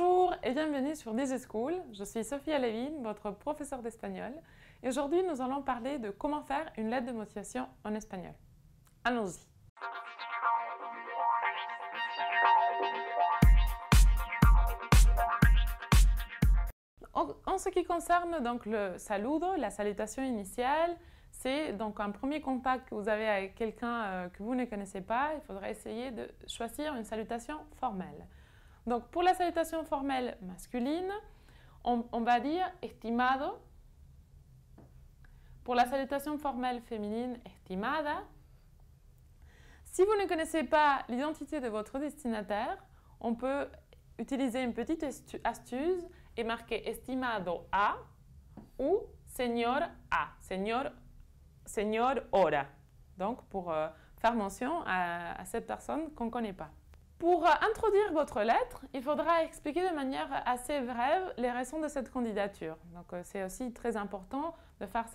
Bonjour et bienvenue sur DigiSchool. Je suis Sophia Levin, votre professeure d'espagnol. Et aujourd'hui, nous allons parler de comment faire une lettre de motivation en espagnol. Allons-y. En ce qui concerne donc le saludo, la salutation initiale, c'est donc un premier contact que vous avez avec quelqu'un que vous ne connaissez pas. Il faudra essayer de choisir une salutation formelle. Donc pour la salutation formelle masculine, on va dire estimado. Pour la salutation formelle féminine, estimada. Si vous ne connaissez pas l'identité de votre destinataire, on peut utiliser une petite astuce et marquer estimado A ou señor A, señor hora. Donc pour faire mention à cette personne qu'on ne connaît pas. Pour introduire votre lettre, il faudra expliquer de manière assez brève les raisons de cette candidature. Donc c'est aussi très important de faire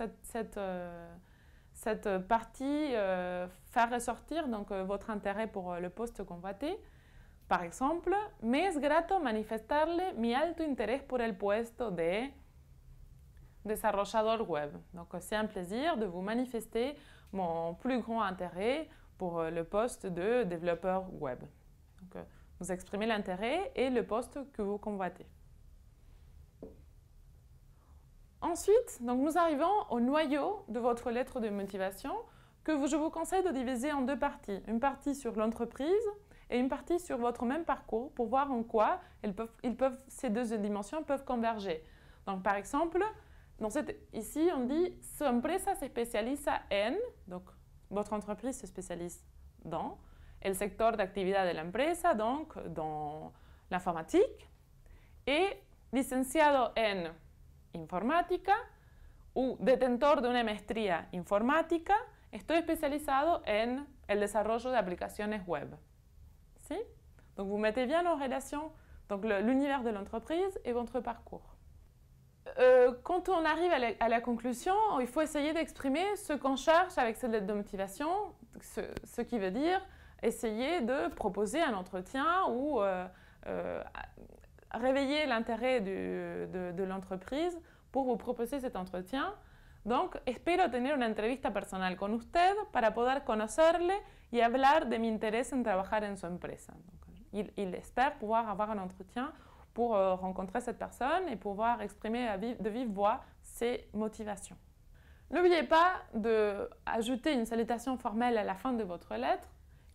cette partie, faire ressortir donc, votre intérêt pour le poste convoité. Par exemple, me es grato manifestarle mi alto interés por el puesto de desarrollador web. Donc c'est un plaisir de vous manifester mon plus grand intérêt pour le poste de développeur web. Donc, vous exprimez l'intérêt et le poste que vous convoitez. Ensuite, donc, nous arrivons au noyau de votre lettre de motivation que je vous conseille de diviser en deux parties. Une partie sur l'entreprise et une partie sur votre même parcours pour voir en quoi ces deux dimensions peuvent converger. Donc, par exemple, ici, on dit « Su empresa se especializa en », donc votre entreprise se spécialise dans el sector de actividad de la empresa, donc dans l'informatique, et licenciado en informática ou detentor de una maestría informática, estoy especializado en el desarrollo de aplicaciones web. Si? Donc vous mettez bien en relation l'univers de l'entreprise et votre parcours. Quand on arrive à la conclusion, il faut essayer d'exprimer ce qu'on cherche avec cette lettre de motivation, ce qui veut dire essayer de proposer un entretien ou réveiller l'intérêt de l'entreprise pour vous proposer cet entretien. Donc, espero tener una entrevista personal con usted para poder conocerle y hablar de mi interés en trabajar en su empresa. Donc, il espère pouvoir avoir un entretien pour rencontrer cette personne et pouvoir exprimer de vive voix ses motivations. N'oubliez pas d'ajouter une salutation formelle à la fin de votre lettre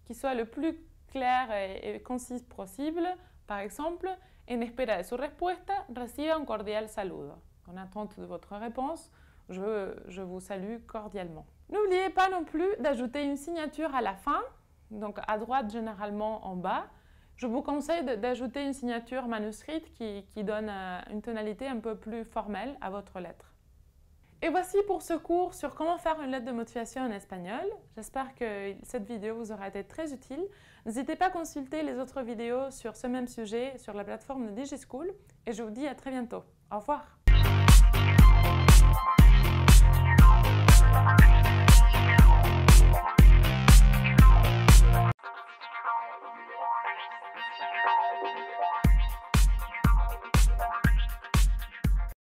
qui soit le plus clair et concise possible. Par exemple, en espera de su respuesta, reciba un cordial saludo. En attente de votre réponse, je vous salue cordialement. N'oubliez pas non plus d'ajouter une signature à la fin, donc à droite généralement en bas. Je vous conseille d'ajouter une signature manuscrite qui donne une tonalité un peu plus formelle à votre lettre. Et voici pour ce cours sur comment faire une lettre de motivation en espagnol. J'espère que cette vidéo vous aura été très utile. N'hésitez pas à consulter les autres vidéos sur ce même sujet sur la plateforme de DigiSchool et je vous dis à très bientôt. Au revoir.